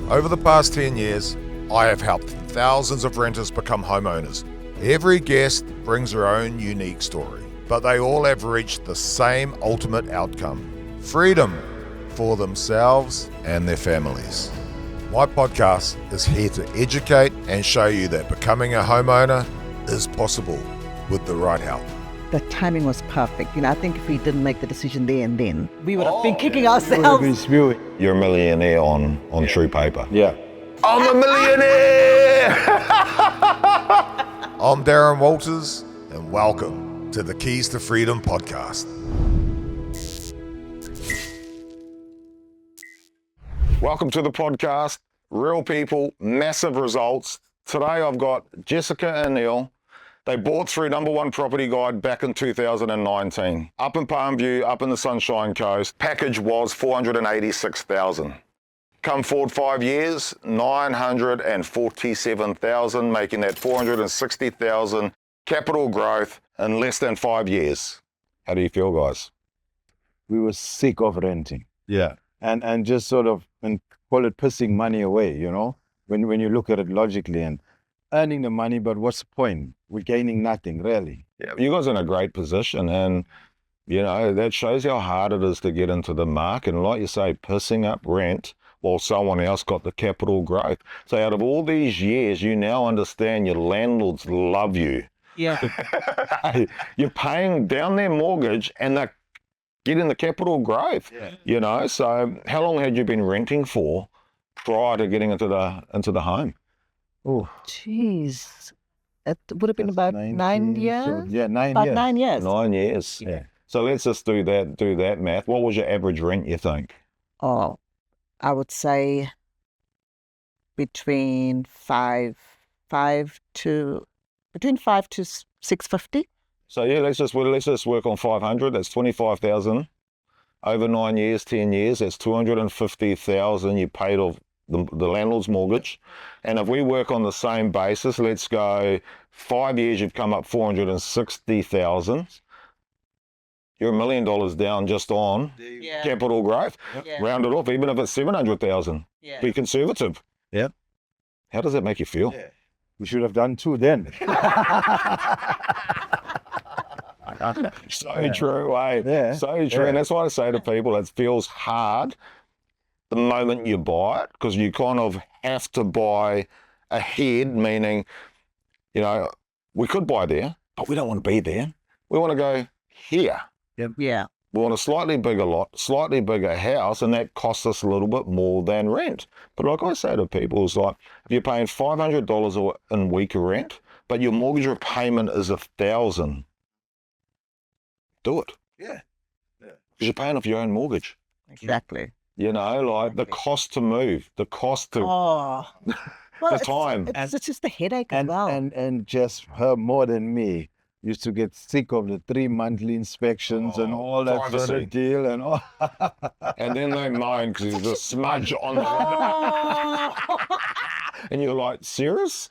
Over the past 10 years, I have helped thousands of renters become homeowners. Every guest brings their own unique story, but they all have reached the same ultimate outcome: freedom for themselves and their families. My podcast is here to educate and show you that becoming a homeowner is possible with the right help. The timing was perfect. I think if we didn't make the decision there and then, we would have been kicking ourselves. You're a millionaire on true paper. Yeah. I'm a millionaire! I'm Darren Walters, and welcome to the Keys to Freedom podcast. Welcome to the podcast. Real people, massive results. Today I've got Jessica and Earl. They bought through #1 Property Guide back in 2019. Up in Palm View, up in the Sunshine Coast. Package was $486,000. Come forward 5 years, $947,000, making that $460,000 capital growth in less than 5 years. How do you feel, guys? We were sick of renting. Yeah. And just sort of, and call it pissing money away, when you look at it logically, and earning the money, but what's the point? We're gaining nothing, really. Yeah, you guys are in a great position, and that shows how hard it is to get into the market. And like you say, pissing up rent while someone else got the capital growth. So out of all these years, you now understand your landlords love you. Yeah. You're paying down their mortgage and they're getting the capital growth. Yeah. So how long had you been renting for prior to getting into the home? Oh, Jeez. It would have been about 9 years. So, yeah, 9 About years. 9 years. 9 years. Yeah. So let's just do that math. What was your average rent, you think? Oh, I would say between five to 650. So yeah, let's just work on 500. That's 25,000 over 9 years, 10 years. That's 250,000 you paid off the landlord's mortgage. And if we work on the same basis, let's go 5 years, you've come up 460,000. You're $1 million down just on capital growth. Yeah. Round it off, even if it's 700,000. Yeah. Be conservative. Yeah. How does that make you feel? Yeah. We should have done 2 then. So true, eh? Yeah. So true. Yeah. And that's why I say to people, it feels hard the moment you buy it, because you kind of have to buy ahead, meaning, we could buy there, but we don't want to be there. We want to go here. Yeah. We want a slightly bigger lot, slightly bigger house, and that costs us a little bit more than rent. But like I say to people, it's like, if you're paying $500 in week rent, but your mortgage repayment is $1,000, do it. Yeah. Because you're paying off your own mortgage. Exactly. The cost to move, the cost to Oh. the time. It's just a headache as well. And just her more than me used to get sick of the 3 monthly inspections and all that sort privacy. of deal and all. And then they moan because there's a smudge on the and you're like, serious?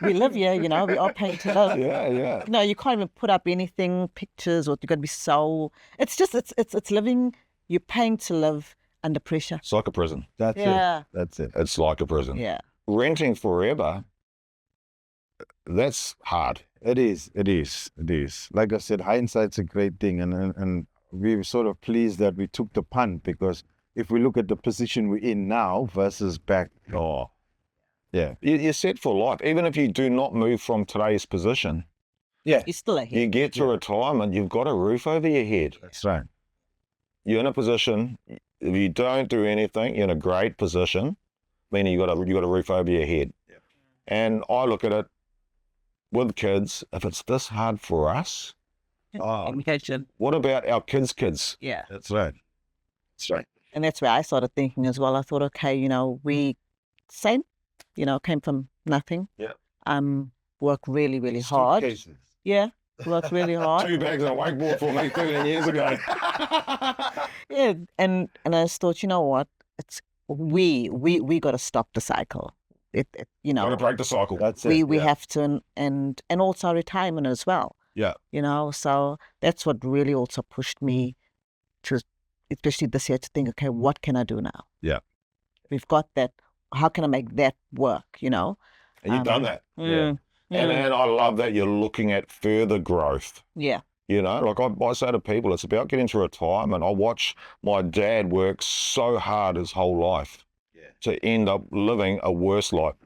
We live here, we are paying to live. Yeah. No, you can't even put up anything, pictures, or you've got to be so. It's just, it's living, you're paying to live under pressure. It's like a prison. That's Yeah. it. That's it. It's like a prison. Yeah. Renting forever, that's hard. It is. Like I said, hindsight's a great thing, and we were sort of pleased that we took the punt, because if we look at the position we're in now versus back, yeah, You're set for life. Even if you do not move from today's position, You're still ahead. you get to retirement, you've got a roof over your head. that's right. You're in a position, if you don't do anything, you're in a great position, meaning you got a roof over your head. Yeah. And I look at it with kids, if it's this hard for us, Education. what about our kids? Yeah. That's right. And that's where I started thinking as well. I thought, okay, we came from nothing. Yeah. Work really, really hard. Suitcases. Yeah. Work really hard. 2 bags and a wakeboard for me 13 years ago. Yeah. And I just thought, you know what? It's we got to stop the cycle. Got to break the cycle. That's it. We have to, and also our retirement as well. Yeah. So that's what really also pushed me to, especially this year, to think, okay, what can I do now? Yeah. We've got that how can I make that work, you know? And you've done that. Mm, And I love that you're looking at further growth. yeah. You know, like I say to people, it's about getting to retirement. I watch my dad work so hard his whole life to end up living a worse life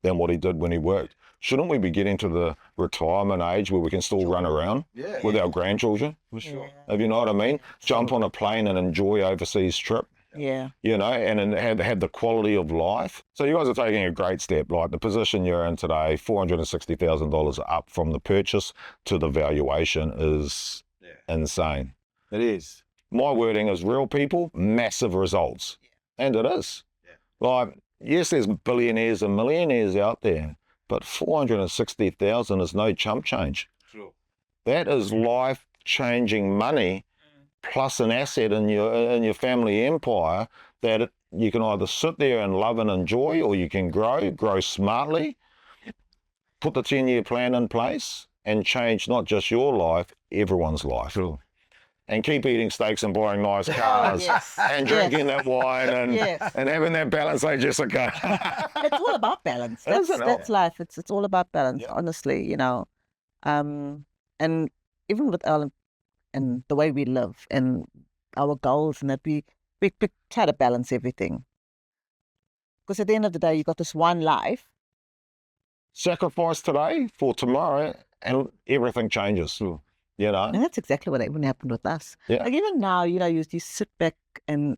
than what he did when he worked. Shouldn't we be getting to the retirement age where we can still run around with our grandchildren? For sure. If you know what I mean? Jump on a plane and enjoy overseas trip. Yeah. You know, and have the quality of life. So you guys are taking a great step. Like the position you're in today, $460,000 up from the purchase to the valuation is insane. It is. My wording is real people, massive results. And it is. Like, yes, there's billionaires and millionaires out there, but 460,000 is no chump change. True. That is life-changing money plus an asset in your family empire that you can either sit there and love and enjoy, or you can grow smartly, put the 10-year plan in place and change not just your life, everyone's life. True. And keep eating steaks and buying nice cars and drinking that wine and having that balance, eh, Jessica? It's all about balance. That's life. It's all about balance, honestly, you know. And even with Earl and the way we live and our goals, and that we try to balance everything. Because at the end of the day, you got this one life. Sacrifice today for tomorrow and everything changes. True. You know? And that's exactly what happened with us. Yeah. Like even now, you know, you sit back and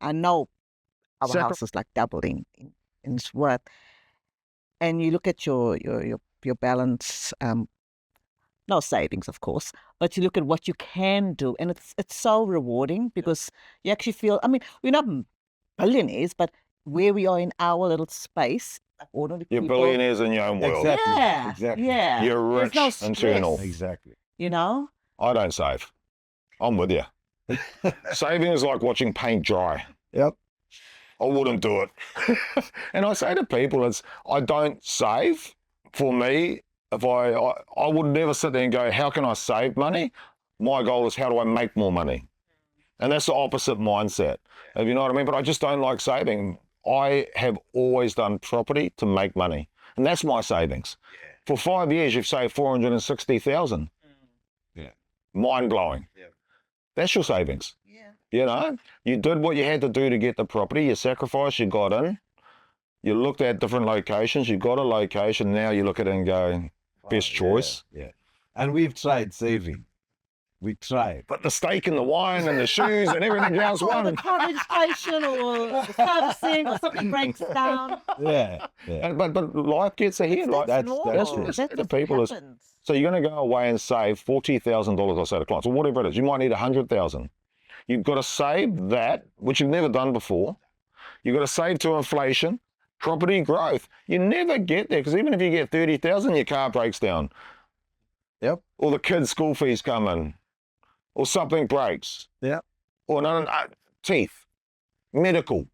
I know our house is like doubling in its worth. And you look at your balance, no savings, of course, but you look at what you can do, and it's so rewarding because you actually feel. I mean, we're not billionaires, but where we are in our little space, ordinary You're people, billionaires in your own world. Exactly. Yeah, Exactly. yeah. You're rich There's no internal. stress, Exactly. you know. I don't save. I'm with you. Saving is like watching paint dry. Yep. I wouldn't do it. And I say to people, I don't save. For me, if I would never sit there and go, how can I save money? My goal is how do I make more money? And that's the opposite mindset. If you know what I mean? But I just don't like saving. I have always done property to make money. And that's my savings. For 5 years, you've saved 460,000. Yeah. Mind blowing. Yeah. That's your savings. Yeah. You know, you did what you had to do to get the property. You sacrificed, you got in. You looked at different locations. You got a location. Now you look at it and go, best choice. Yeah. And we've tried saving. We tried. But the steak and the wine and the shoes and everything else Or the won. car registration or the servicing or something breaks down. Yeah. Yeah. But life gets ahead. Like, that's normal. what I say to what people is, happens. so you're going to go away and save $40,000, I say to clients, or whatever it is. You might need 100,000. You've got to save that, which you've never done before. You've got to save to inflation, property growth. You never get there, because even if you get 30,000, your car breaks down. Yep. Or the kids' school fees come in. Or something breaks. Yep. Or teeth, medical.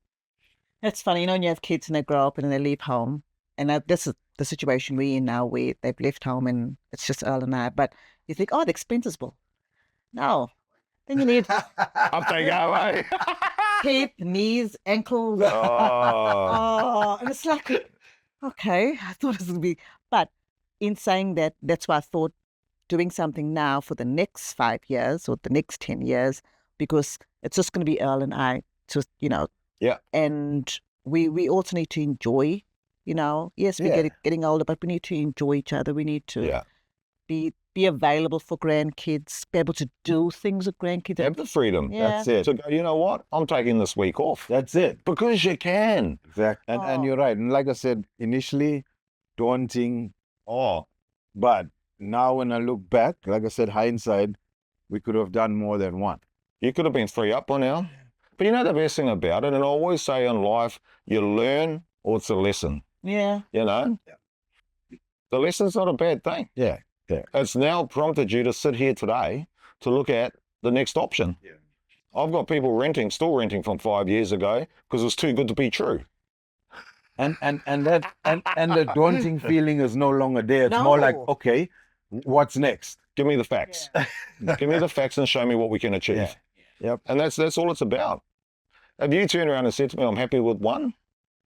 It's funny, you know, when you have kids and they grow up and they leave home, and this is the situation we're in now where they've left home and it's just Earl and I, but you think, oh, the expenses will. No. Then you need Up they go, eh? hip, knees, ankles. Oh. And it's like, okay, I thought this would be, but in saying that, that's why I thought doing something now for the next 5 years or the next 10 years, because it's just going to be Earl and I, just, you know. Yeah. And we also need to enjoy, you know, yes, we're getting older, but we need to enjoy each other. We need to be available for grandkids, be able to do things with grandkids. Have the freedom. Yeah. That's it. So go, you know what? I'm taking this week off. That's it. Because you can. Exactly. And you're right. And like I said, initially daunting, but now when I look back, like I said, hindsight, we could have done more than one. You could have been 3 up by now. But you know the best thing about it, and I always say in life, you learn or it's a lesson. Yeah. You know? Yeah. The lesson's not a bad thing. Yeah. Yeah. It's now prompted you to sit here today to look at the next option. Yeah. I've got people still renting from 5 years ago because it's too good to be true. And the daunting feeling is no longer there. It's No. more like, okay, what's next? Give me the facts. Give me the facts and show me what we can achieve. Yeah. Yep. And that's all it's about. If you turn around and said to me, I'm happy with one,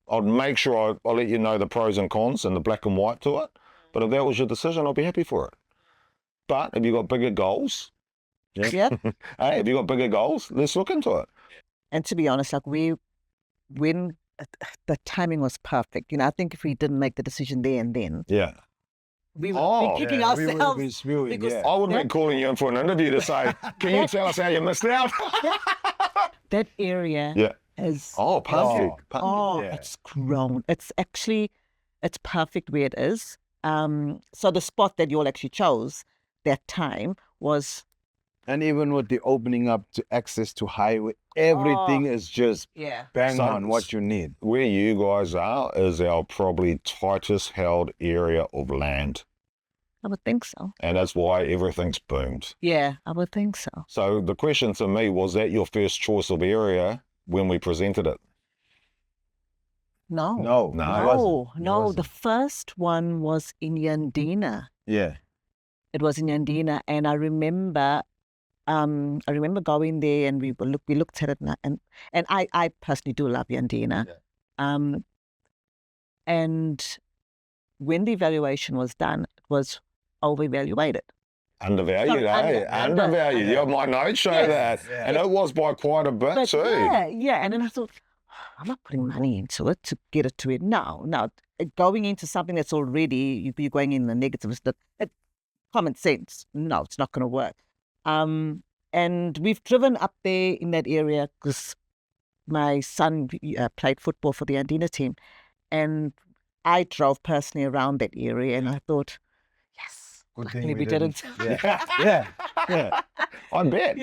I'd make sure I'll let you know the pros and cons and the black and white to it. But if that was your decision, I'll be happy for it. But if you've got bigger goals, Yep. hey, if you've got bigger goals, let's look into it. And to be honest, like when the timing was perfect, I think if we didn't make the decision there and then, Yeah. we would be kicking we would ourselves. be spewing, because- yeah. I would be calling you in for an interview to say, can you tell us how you missed out? That area Yeah. is Oh, perfect. Yeah. it's grown. It's perfect where it is. So the spot that you all actually chose that time was And even with the opening up to access to highway, everything is just bang So- on what you need. Where you guys are is our probably tightest held area of land. I would think so. And that's why everything's boomed. Yeah, I would think so. So the question to me, was that your first choice of area when we presented it? No. No, No. it wasn't. It No. The wasn't. first one was in Yandina. Yeah. It was in Yandina, and I remember going there, and we looked at it, and I personally do love Yandina. Yeah. And when the evaluation was done, it was overevaluated. Undervalued, So, eh? Undervalued. Yeah, my notes show that. Yeah. And it was by quite a bit But too. yeah, and then I thought, I'm not putting money into it to get it to it. No, going into something that's already you're going in the negative is common sense. No, it's not going to work. And we've driven up there in that area because my son played football for the Andina team, and I drove personally around that area, and I thought, yes, Good luckily thing we didn't. Yeah. Yeah. I bet.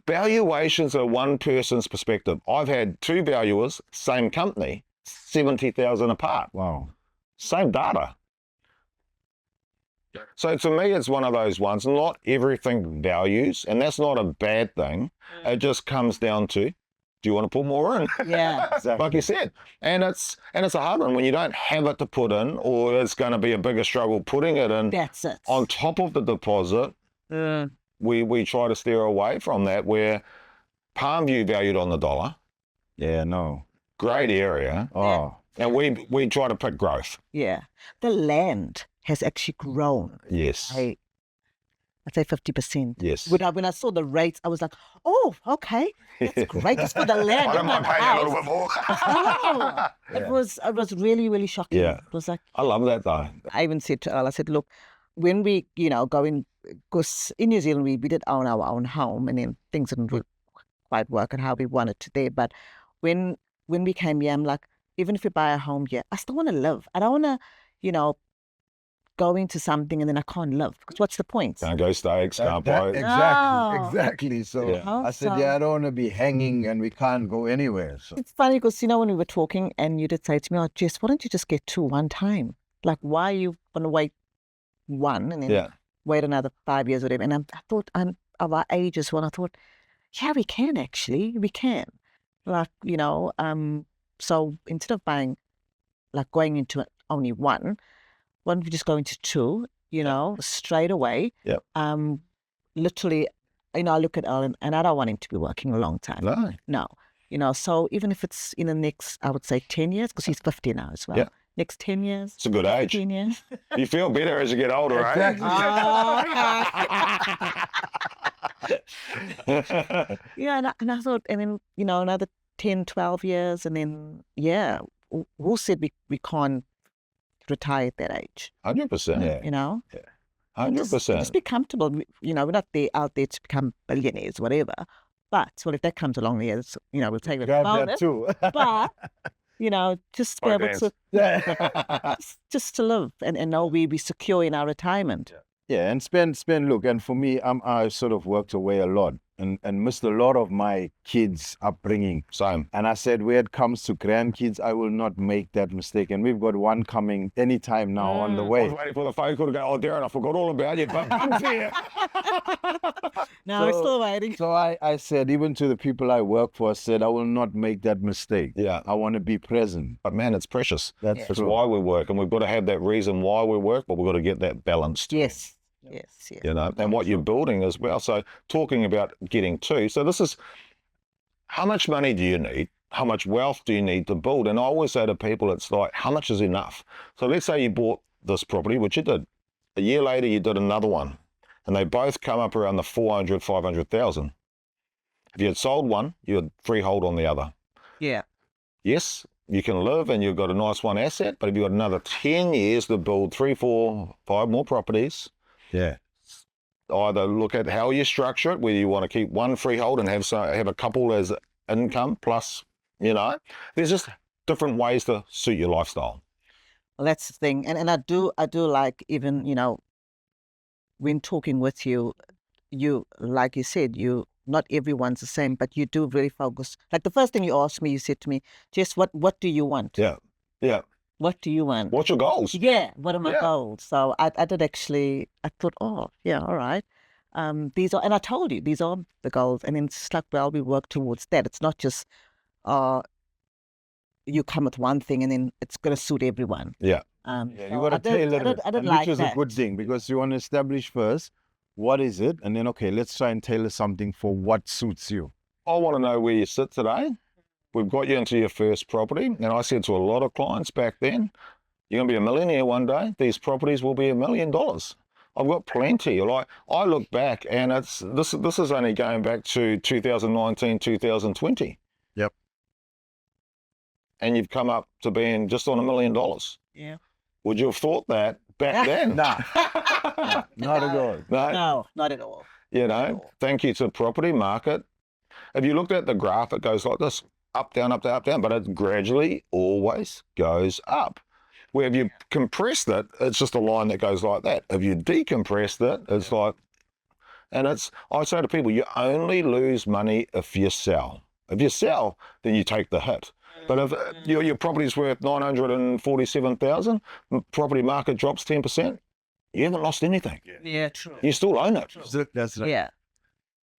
Valuations are one person's perspective. I've had two valuers, same company, 70,000 apart. Wow. Same data. So to me, it's one of those ones. Not everything values, and that's not a bad thing. It just comes down to, do you want to put more in? Yeah. Exactly. Like you said, and it's a hard one when you don't have it to put in, or it's going to be a bigger struggle putting it in That's it. on top of the deposit. We try to steer away from that. Where Palmview valued on the dollar, Yeah, no. great area, Oh. and we try to pick growth. Yeah. The land has actually grown. Yes, I'd say 50%. yes. When I saw the rates, I was like, oh, okay, that's great. Just for the land. I don't mind not the paying a little house. bit more. Oh, it was really, really shocking. Yeah. It was like, I love that though. I even said to Earl, I said, look, when we, go in, because in New Zealand, we did own our own home, and then things didn't quite work out how we wanted to there. But when we came here, I'm like, even if we buy a home here, I still want to live. I don't want to, go into something and then I can't live. Because what's the point? Can't go steaks, can't buy. No. Exactly. So Yeah. I said, So- I don't want to be hanging and we can't go anywhere. So It's funny because, when we were talking and you did say to me, oh, Jess, why don't you just get two one time? Like, why are you going to wait one and then Yeah. wait another 5 years or whatever? And I thought, of our ages, I thought, yeah, we can actually. We can. Like, so instead of buying, like going into only one, why don't we just go into two, straight away? Yep. Literally, I look at Earl and I don't want him to be working a long time. No. No. So even if it's in the next, I would say 10 years, because he's 50 now as well. Yeah. Next 10 years. It's a good age. 15 years. You feel better as you get older, Exactly. Yeah, and I thought, and then, another 10, 12 years, and then, who said we can't retire at that age? 100%. Yeah. 100%. Just be comfortable. We're not out there to become billionaires, whatever. But, well, if that comes along, we'll take it. Grab bonus. that too. But, just to be able to, Yeah. just to live and know we be secure in our retirement. Yeah, and spend. Look, and for me, I sort of worked away a lot and missed a lot of my kids' upbringing. Same. And I said, where it comes to grandkids, I will not make that mistake. And we've got one coming anytime now on the I way. was waiting for the phone call to go, oh, Darren, I forgot all about you, but I'm here. No, we're So- still waiting. So I said, even to the people I work for, I said, I will not make that mistake. Yeah. I want to be present. But man, it's precious. That's It's true. why we work, and we've got to have that reason why we work, but we've got to get that balanced. Yes. And what you're building as well. So talking about getting two, so this is, how much money do you need how much wealth do you need to build? And I always say to people, it's like, how much is enough? So let's say you bought this property, which you did. A year later, you did another one, and they both come up around the 400, 500,000. If you had sold one, you had freehold on the other. Yeah. Yes, you can live and you've got a nice one asset, but if you've got another 10 years to build 3, 4, 5 more properties, Yeah. either look at how you structure it, whether you want to keep one freehold and have a couple as income plus, there's just different ways to suit your lifestyle. Well, that's the thing. And I do like, even, when talking with you, like you said, not everyone's the same, but you do really focus. Like the first thing you asked me, you said to me, Jess, what do you want? Yeah. Yeah. What do you want? What's your goals? Yeah, what are my Yeah. goals? So I did actually, I thought, oh, yeah, all right. These are, and I told you, these are the goals. And then it's just like, well, we work towards that. It's not just, you come with one thing and then it's going to suit everyone. Yeah. Yeah, So you got to tailor it, I did and like which is that. a good thing, because you want to establish first what is it, and then, okay, let's try and tailor something for what suits you. I want to know where you sit today. We've got you into your first property, and I said to a lot of clients back then, you're going to be a millionaire one day. These properties will be $1 million. I've got plenty. Like, I look back, and this is only going back to 2019, 2020. Yep. And you've come up to being just on $1 million. Yeah. Would you have thought that back then? Nah, not at all. No. No, not at all. Thank you to property market. If you looked at the graph, it goes like this, up, down, up, down, up, down, but it gradually always goes up. Where if you compressed it, it's just a line that goes like that. If you decompressed it, it's like, and I say to people, you only lose money if you sell. If you sell, then you take the hit. But if your property's worth $947,000, property market drops 10%, you haven't lost anything. Yeah, true. You still own it. That's right. Yeah.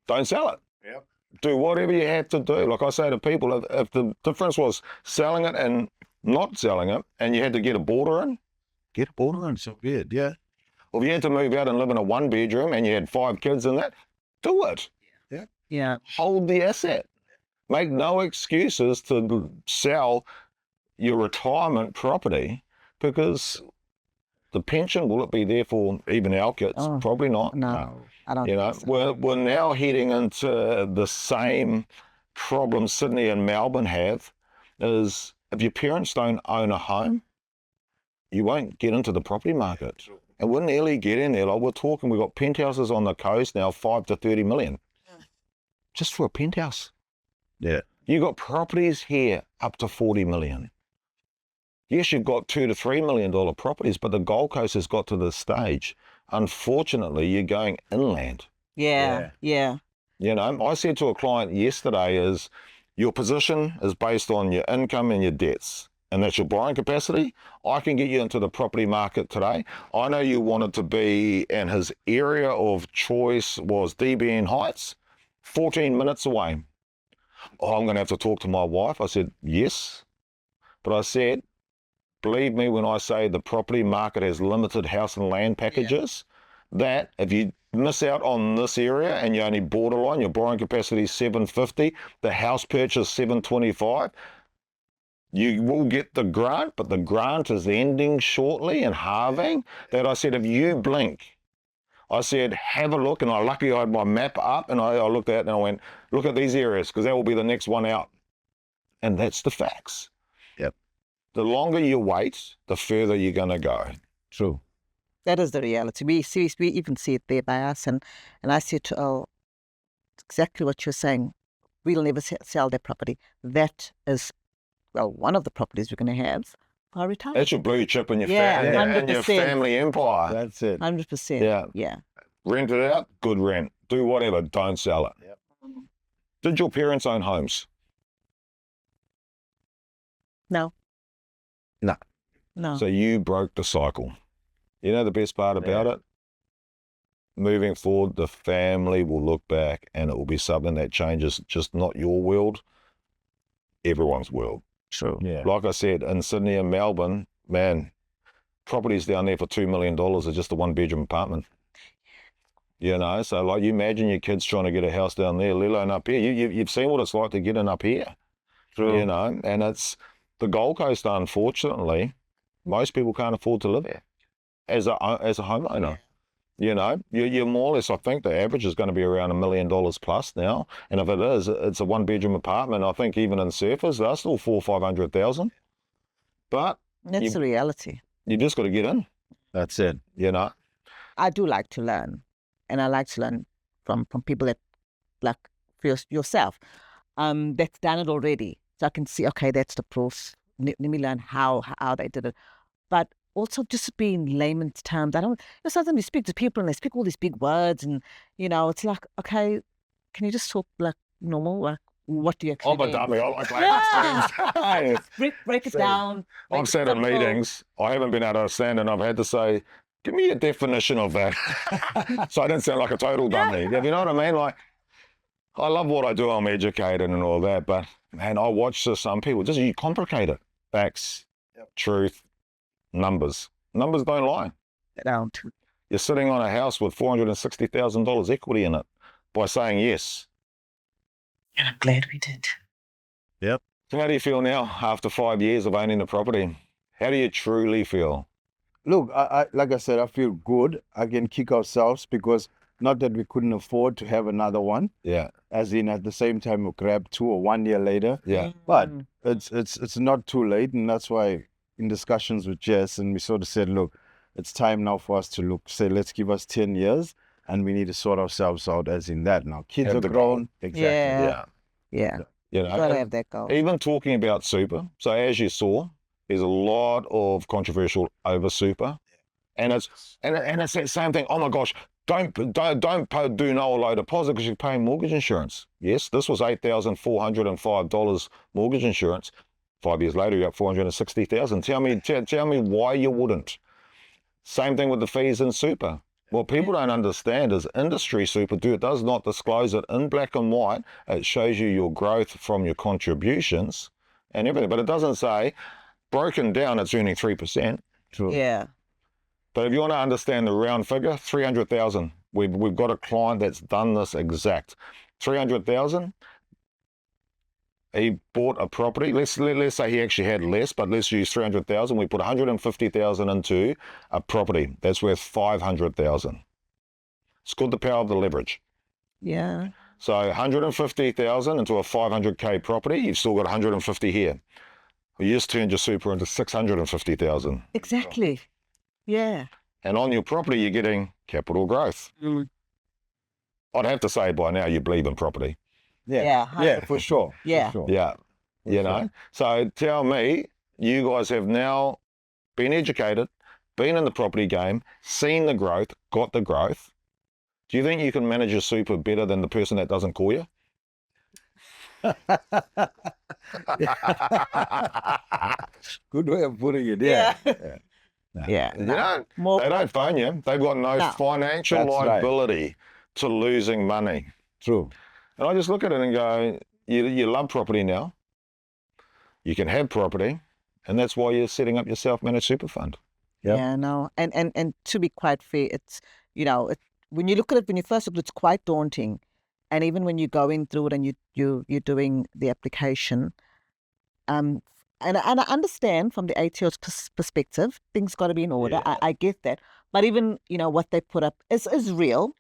Don't sell it. Yep. Do whatever you have to do. Like I say to people, if the difference was selling it and not selling it, and you had to get a border in, get a border in. So be it, yeah. Or if you had to move out and live in a 1-bedroom and you had 5 kids in that, do it. Yeah. Hold the asset. Make no excuses to sell your retirement property, because the pension, will it be there for even our kids? Oh, Probably not. No, I don't think so. We're now heading into the same problem Sydney and Melbourne have, is if your parents don't own a home, you won't get into the property market. And we're nearly getting there. Like, we've got penthouses on the coast now, 5 to 30 million. Just for a penthouse. Yeah. You got properties here up to 40 million. Yes, you've got $2 to $3 million properties, but the Gold Coast has got to the stage. Unfortunately, you're going inland. Yeah. I said to a client yesterday, is your position is based on your income and your debts, and that's your borrowing capacity. I can get you into the property market today. I know you wanted to be, and his area of choice was DBN Heights, 14 minutes away. Oh, I'm going to have to talk to my wife. I said, yes. But I said, believe me when I say the property market has limited house and land packages, that if you miss out on this area and you only borderline, your borrowing capacity is 750, the house purchase 725, you will get the grant, but the grant is ending shortly and halving. That I said, if you blink, I said, have a look, and I had my map up, and I looked at it and I went, look at these areas, because that will be the next one out. And that's the facts. Yep. The longer you wait, the further you're going to go. True. That is the reality. We even see it there by us. And I said to Earl, exactly what you're saying. We'll never sell that property. That is, well, one of the properties we're going to have for our retirement. That's your blue chip in your, Yeah, and your 100%. family empire. That's it. 100%. Yeah. Rent it out, good rent. Do whatever, don't sell it. Yep. Did your parents own homes? No. No. No. So you broke the cycle. You know the best part about it? Moving forward, the family will look back and it will be something that changes just not your world, everyone's world. True. Yeah. Like I said, in Sydney and Melbourne, man, properties down there for $2 million are just a 1-bedroom apartment. So like you imagine your kids trying to get a house down there, let alone up here. You've seen what it's like to get in up here. True. You know, and it's the Gold Coast, unfortunately, most people can't afford to live here as a homeowner. You know, you're more or less, I think the average is going to be around $1 million plus now. And if it is, it's a 1-bedroom apartment. I think even in surfers, they're still 400,000 or 500,000. But That's the reality. you just got to get in, That's it. you know. I do like to learn, and I like to learn from people that, like yourself, that's done it already. So I can see, okay, that's the proof. Let me learn how they did it. But also just be in layman's terms. I don't, sometimes you speak to people and they speak all these big words, and, it's like, okay, can you just talk like normal? Like, what do you actually I'm a mean? dummy. I like layman's terms. Break it down. I've sat in meetings. I haven't been able to stand, and I've had to say, give me a definition of that. So I don't sound like a total dummy. You know what I mean? Like, I love what I do. I'm educated and all that, but man, I watch some people just you complicate it. Facts, truth, numbers. Numbers don't lie. Down. You're sitting on a house with $460,000 equity in it by saying yes. And I'm glad we did. Yep. So how do you feel now after 5 years of owning the property? How do you truly feel? Look, I like I said, I feel good. I can kick ourselves because not that we couldn't afford to have another one, Yeah, as in at the same time we grab 2 or 1 year later. yeah. But it's not too late, and that's why in discussions with Jess, and we sort of said, look, it's time now for us to say, let's give us 10 years, and we need to sort ourselves out as in that now. Kids Have are the grown. Exactly. Yeah. Yeah. Yeah. You know, Gotta have that goal. even talking about super. So as you saw, there's a lot of controversial over super, and it's that same thing. Oh my gosh, don't do no low deposit because you're paying mortgage insurance. Yes, this was $8,405 mortgage insurance. 5 years later, you're at $460,000. Tell me why you wouldn't. Same thing with the fees in super. What people don't understand is industry super does not disclose it in black and white. It shows you your growth from your contributions and everything, but it doesn't say broken down it's earning 3%. True. Yeah. But if you want to understand the round figure, 300,000. We've got a client that's done this exact. 300,000. He bought a property. Let's say he actually had less, but let's use 300,000. We put 150,000 into a property that's worth 500,000. It's called the power of the leverage. Yeah. So 150,000 into a 500k property, you've still got 150 here. Well, you just turned your super into 650,000. Exactly. Yeah. And on your property, you're getting capital growth. I'd have to say by now you believe in property. Yeah. Yeah, for sure. Yeah. For sure. Yeah, you know. So tell me, you guys have now been educated, been in the property game, seen the growth, got the growth. Do you think you can manage your super better than the person that doesn't call you? Good way of putting it. Yeah. Yeah. You know, they don't phone you. They've got no financial That's right. liability to losing money. True. And I just look at it and go, you love property now. You can have property, and that's why you're setting up your self-managed super fund. Yep. Yeah, no. And to be quite fair, it's, when you look at it, when you first look at it, it's quite daunting. And even when you're going through it and you're doing the application, and I understand from the ATO's perspective, things got to be in order. Yeah. I get that. But even, what they put up is real,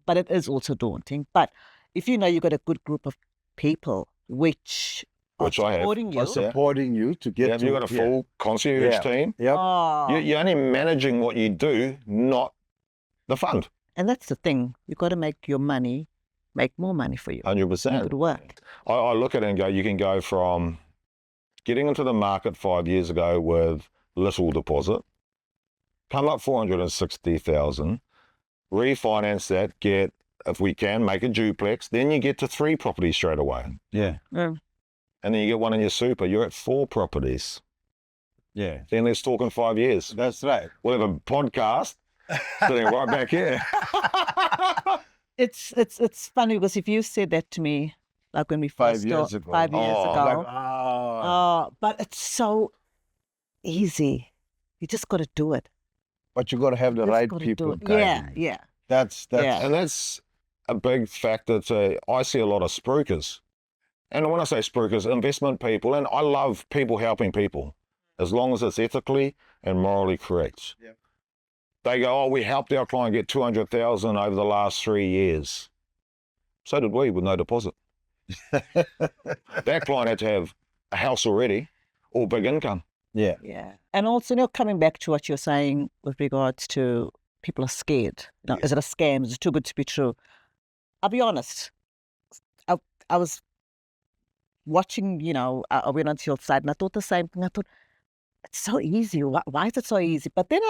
but it is also daunting. But if you've got a good group of people which are Which I have. supporting you. Are supporting you to get to You've got a full concierge team. Yep. Oh, You're only managing what you do, not the fund. and that's the thing. You've got to make your money make more money for you. 100%. Good work. I look at it and go, you can go from getting into the market 5 years ago with little deposit, come up 460,000, refinance that, get, if we can, make a duplex, then you get to 3 properties straight away. Yeah. And then you get one in your super, you're at 4 properties. Yeah. Then let's talk in 5 years. That's right. We'll have a podcast sitting right back here. It's funny because if you said that to me, like when we first 5 years ago. 5 years Oh, ago, but it's so easy. You just got to do it. But you got to have the Just right gotta people. do it. Yeah, guiding you. yeah. That's Yeah. And that's a big factor to, I see a lot of spruikers. And when I say spruikers, investment people, and I love people helping people, as long as it's ethically and morally correct. Yep. They go, oh, we helped our client get 200,000 over the last 3 years. So did we, with no deposit. That client had to have a house already or big income. Yeah. Yeah. And also, coming back to what you're saying with regards to people are scared. Is it a scam? Is it too good to be true? I'll be honest. I was watching, I went onto your site and I thought the same thing. I thought, it's so easy. Why is it so easy? But then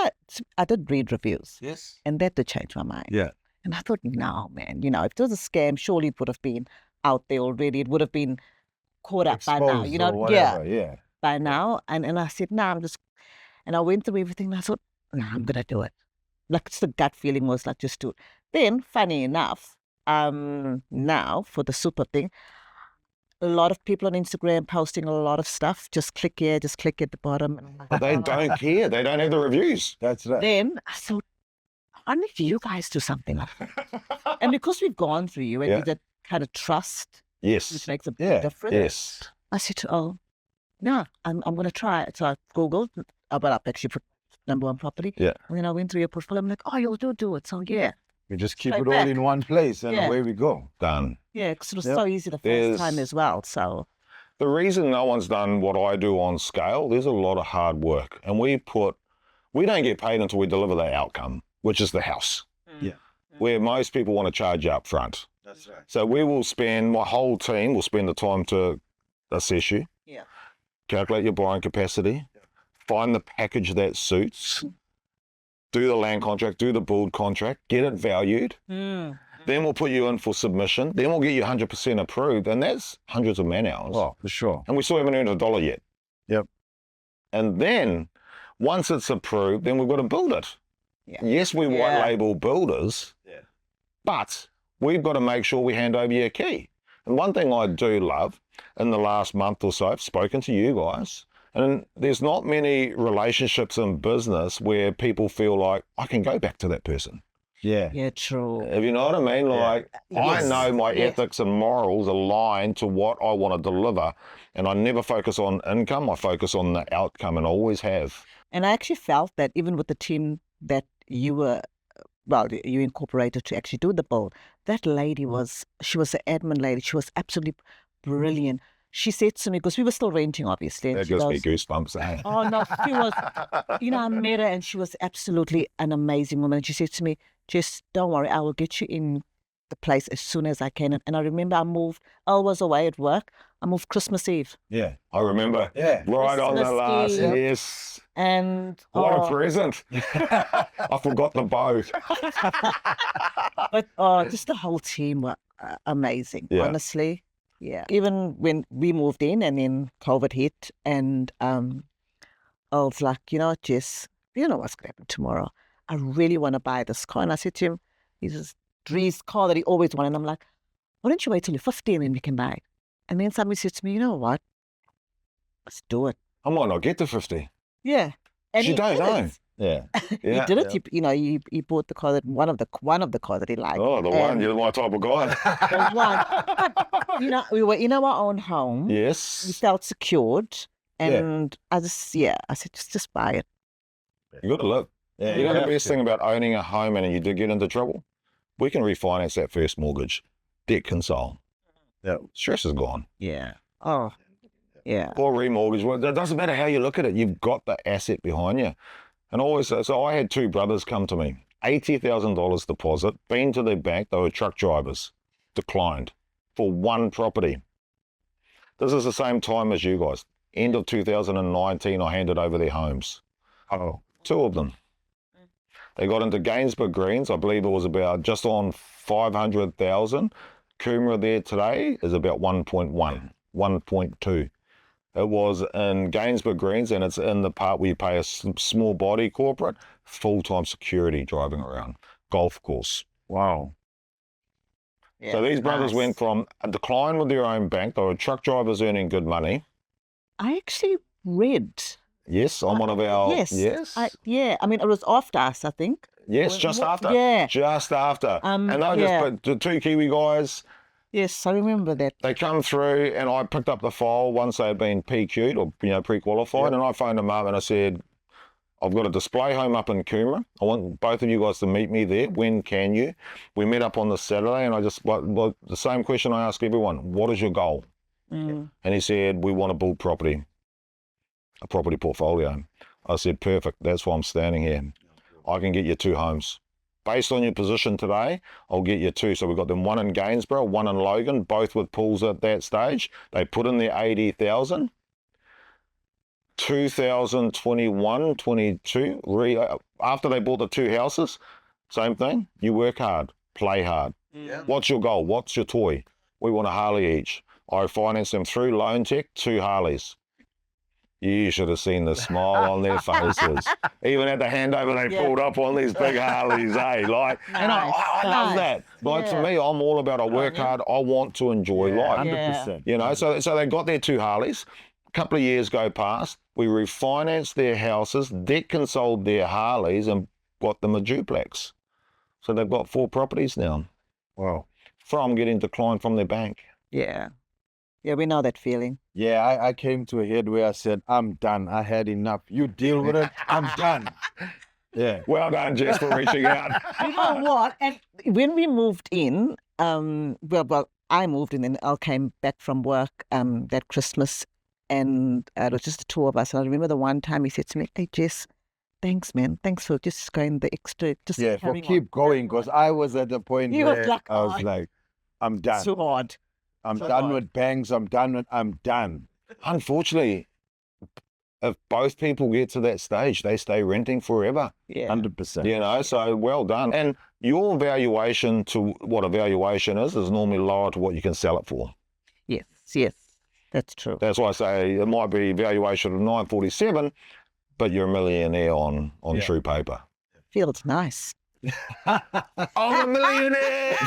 I did read reviews. Yes. And that did change my mind. Yeah. And I thought, no, man, if it was a scam, surely it would have been out there already. It would have been caught up by now, Exposed or whatever, yeah. by now. And I said, no, and I went through everything and I thought, no, I'm going to do it. Like, it's the gut feeling was like, just do it. Then, funny enough, now for the super thing, a lot of people on Instagram posting a lot of stuff. Just click here, just click at the bottom. And I'm like, They don't care. They don't have the reviews. That's right. Then I thought, why don't you guys do something like that? And because we've gone through you and Yeah. you that kind of trust, Yes. which makes a big Yeah. difference. Yes. I said, oh, no, I'm going to try it. So I Googled, but I've actually put number one property. Yeah. And then I went through your portfolio. I'm like, oh, you'll do it. So yeah. We just keep Straight it all back. in one place and Yeah. away we go. Done. Yeah, because it was Yep. so easy the first There's- time as well. So The reason no one's done what I do on scale, there's a lot of hard work. And we don't get paid until we deliver the outcome, which is the house. Yeah. Where most people want to charge you up front. That's right. So my whole team will spend the time to assess you. Yeah. Calculate your borrowing capacity. Yeah. Find the package that suits. Do the land contract, do the build contract, get it valued. Then we'll put you in for submission. Then we'll get you 100% approved. And that's hundreds of man hours. Oh, for sure. And we still haven't earned $1 yet. Yep. And then once it's approved, then we've got to build it. Yeah. Yes, we white Yeah. label builders, Yeah. but we've got to make sure we hand over your key. And one thing I do love, in the last month or so, I've spoken to you guys, and there's not many relationships in business where people feel like, I can go back to that person. Yeah. yeah, true. If you know what I mean? Yeah. Like, I Yes. know my Yes. ethics and morals align to what I want to deliver, and I never focus on income. I focus on the outcome, and always have. And I actually felt that even with the team that you incorporated to actually do the build, that lady she was an admin lady. She was absolutely brilliant. She said to me, because we were still renting, obviously. and That she gives me goes, goosebumps. Eh? oh, no, she was, I met her and she was absolutely an amazing woman. And she said to me, Jess, don't worry, I will get you in the place as soon as I can. And I remember Earl was away at work. I moved Christmas Eve. Yeah. I remember. Yeah. Right on the Christmas last. Eve. Yes. And What a present. I forgot the bow. but just the whole team were amazing, Yeah. honestly. Yeah. Even when we moved in and then COVID hit and I was like, Jess, you know what's going to happen tomorrow. I really want to buy this car. And I said to him, he's this Dre's car that he always wanted. And I'm like, why don't you wait till you're 50 and then we can buy it? And then somebody said to me, you know what? Let's do it. I might not get to 50. Yeah. And You he don't did know. it. Yeah. He Yeah. did it. He bought the car that one of the cars that he liked. Oh, the one. And You're my type of guy. the one. We were in our own home. We Yes. felt secured. And I said, just buy it. You got to look. Yeah. You know the have best to. thing about owning a home and you did get into trouble? We can refinance that first mortgage. Debt console. Yeah. Stress is gone. Yeah. Oh, yeah. Or remortgage. Well, it doesn't matter how you look at it. You've got the asset behind you. And always, so I had two brothers come to me. $80,000 deposit, been to their bank. They were truck drivers. Declined for one property. This is the same time as you guys. End of 2019, I handed over their homes. Oh. Two of them. They got into Gainsborough Greens. I believe it was about just on 500,000. Coomera there today is about 1.1, 1.2. It was in Gainsborough Greens, and it's in the part where you pay a small body corporate, full-time security driving around, golf course. Wow. Yeah, So these brothers nice. went from a decline with their own bank. They were truck drivers earning good money. I actually read. Yes, on one of our... Yes. Yes. I mean, it was after us, I think. Yes, just after. Yeah. Just after. And they were yeah. just the two Kiwi guys. Yes, I remember that. They come through and I picked up the file once they had been PQ'd or, pre-qualified, and I phoned them up and I said, I've got a display home up in Coomera. I want both of you guys to meet me there. When can you? We met up on the Saturday and I just, the same question I ask everyone, what is your goal? Mm. And he said, we want to build a property portfolio. I said, perfect, that's why I'm standing here. I can get you 2 homes. Based on your position today, I'll get you 2. So we've got them, one in Gainsborough, one in Logan, both with pools at that stage. They put in their 80,000. 2021, 22, after they bought the 2 houses, same thing. You work hard, play hard. Yeah. What's your goal? What's your toy? We want a Harley each. I financed them through Loan Tech, 2 Harleys. You should have seen the smile on their faces. Even at the handover, they pulled up on these big Harleys, eh? Like, and I love that. Like, for me, I'm all about I work hard. I want to enjoy life. 100%. So they got their 2 Harleys. A couple of years go past. We refinanced their houses, debt consoled their Harleys, and got them a duplex. So they've got 4 properties now. Wow. From getting declined from their bank. Yeah. Yeah, we know that feeling. Yeah, I came to a head where I said, I'm done. I had enough. You deal with it. I'm done. Yeah. Well done, Jess, for reaching out. You know what? And when we moved in, well, I moved in and Earl came back from work that Christmas, and it was just the 2 of us. And I remember the one time he said to me, hey, Jess, thanks, man. Thanks for just going the extra. Just Yeah, for keep going, because I was at the point where I was like, I'm done. Too hard. I'm done with banks. I'm done. Unfortunately, if both people get to that stage, they stay renting forever. Yeah. 100%. So well done. And your valuation to what a valuation is normally lower to what you can sell it for. Yes, that's true. That's why I say it might be valuation of 947, but you're a millionaire on true paper. Feels nice. I'm a millionaire!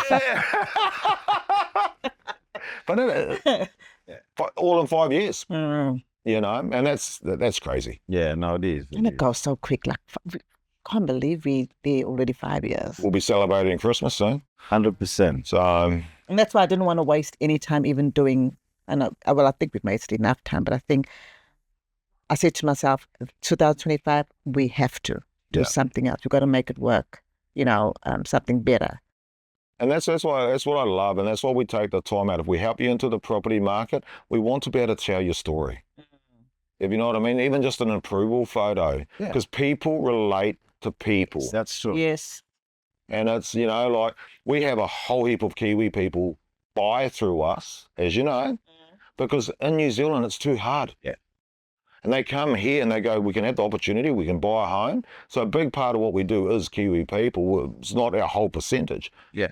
But all in 5 years, and that's crazy. Yeah, no, it is. And it goes so quick. Like, can't believe they're already 5 years. We'll be celebrating Christmas soon. 100%. So, and that's why I didn't want to waste any time even doing. I think we've wasted enough time, but I think I said to myself, 2025, we have to do something else. We've got to make it work. Something better. And that's what I love, and that's why we take the time out. If we help you into the property market, we want to be able to tell your story. If you know what I mean, even just an approval photo, because people relate to people. That's true. Yes. And it's, like we have a whole heap of Kiwi people buy through us, as you know, because in New Zealand it's too hard. Yeah. And they come here and they go, we can have the opportunity, we can buy a home. So a big part of what we do is Kiwi people. It's not our whole percentage. Yeah.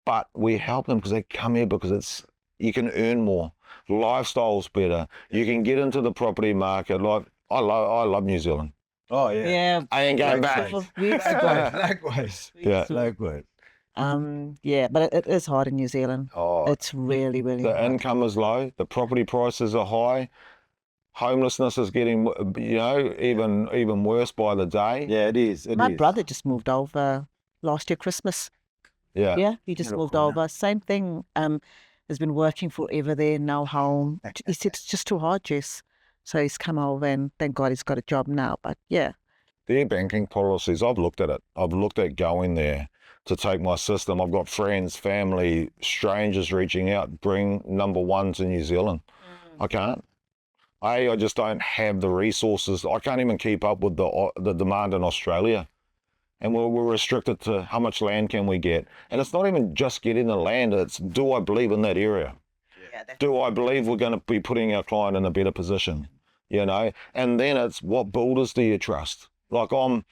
But we help them because they come here because you can earn more. Lifestyle's better. You can get into the property market. Like I love New Zealand. Oh yeah. Yeah. I ain't going back. Likewise. Yeah. Likewise. Yeah, but it is hard in New Zealand. Oh, it's really, really the hard. income is low. The property prices are high. Homelessness is getting, even worse by the day. Yeah, it is. My brother just moved over last year Christmas. Yeah. Yeah, he just moved over. Same thing. Has been working forever there, no home. He said it's just too hard, Jess. So he's come over and thank God he's got a job now. But yeah. Their banking policies, I've looked at it. I've looked at going there to take my system. I've got friends, family, strangers reaching out, bring number 1 to New Zealand. I can't. I just don't have the resources. I can't even keep up with the demand in Australia. And we're restricted to how much land can we get. And it's not even just getting the land, it's do I believe in that area? Yeah, do I believe we're going to be putting our client in a better position? And then it's what builders do you trust? Like and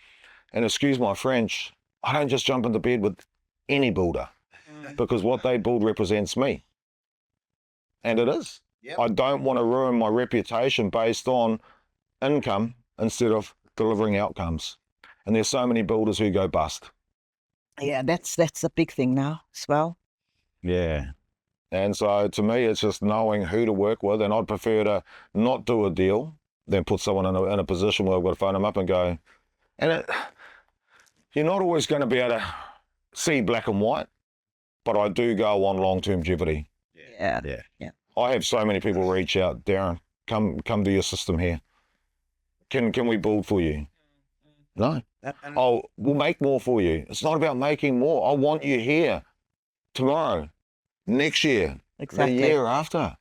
excuse my French, I don't just jump into bed with any builder because what they build represents me. And it is. Yep. I don't want to ruin my reputation based on income instead of delivering outcomes. And there's so many builders who go bust. Yeah, that's a big thing now as well. Yeah. And so to me, it's just knowing who to work with. And I'd prefer to not do a deal than put someone in a position where I've got to phone them up and go. And you're not always going to be able to see black and white, but I do go on long-term longevity. Yeah. I have so many people reach out, Darren, come to your system here. Can we build for you? No. Oh, we'll make more for you. It's not about making more. I want you here tomorrow, next year, Exactly. the year after.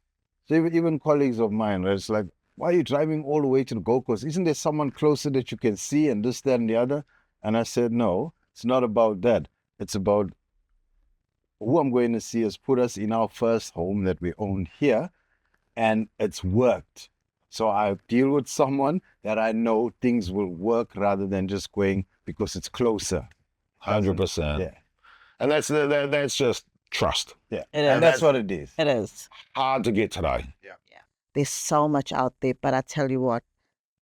So even colleagues of mine, right, it's like, why are you driving all the way to the Gold Coast? Isn't there someone closer that you can see and this, that, and the other? And I said, no, it's not about that. It's about who I'm going to see has put us in our first home that we own here, and it's worked. So I deal with someone that I know things will work rather than just going because it's closer. 100%. Yeah. And that's just trust. Yeah. It And is. that's what it is. It is. Hard to get today. There's so much out there, but I tell you what,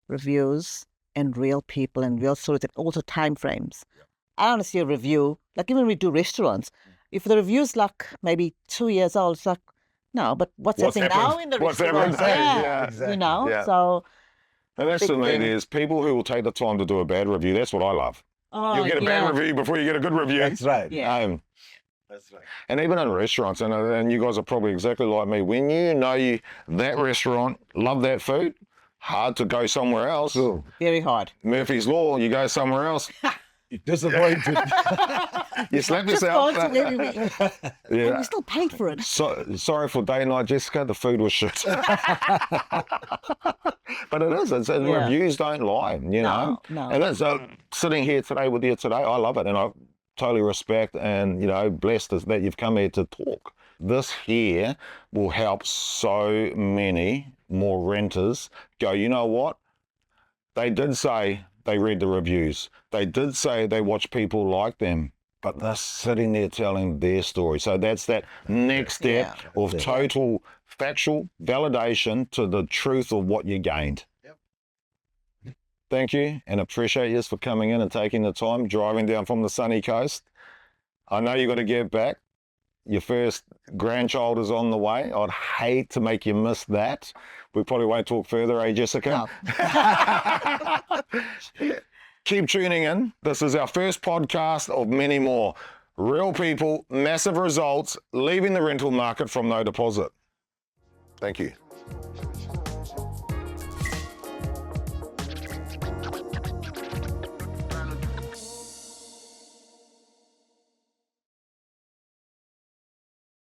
reviews and real people and real stories and also time frames. I don't see a review, like even when we do restaurants, if the review's like maybe 2 years old, it's like, no, but what's happening now in the What's restaurant? happening? Yeah, Exactly. you know, Yeah. so. And that's the Big thing thing. is people who will take the time to do a bad review. That's what I love. Oh, You'll get a bad review before you get a good review. That's right. Yeah. That's right. And even in restaurants, and you guys are probably exactly like me, when you know that restaurant, love that food, hard to go somewhere else. So Very hard. Murphy's Law, you go somewhere else, you're disappointed. you slap Just yourself. go to where we and we still paid for it. So, sorry for day and night, Jessica, the food was shit. But it is, Yeah. reviews don't lie, you know. No. And that's sitting here today with you today, I love it. And I totally respect and, blessed that you've come here to talk. This here will help so many more renters go, you know what? They did say they read the reviews. They did say they watch people like them, but they're sitting there telling their story. So that's that next step of total factual validation to the truth of what you gained. Yep. Thank you, and appreciate you for coming in and taking the time, driving down from the sunny coast. I know you got to get back. Your first grandchild is on the way. I'd hate to make you miss that. We probably won't talk further, eh, Jessica? No. Keep tuning in. This is our first podcast of many more. Real people, massive results, leaving the rental market from no deposit. Thank you.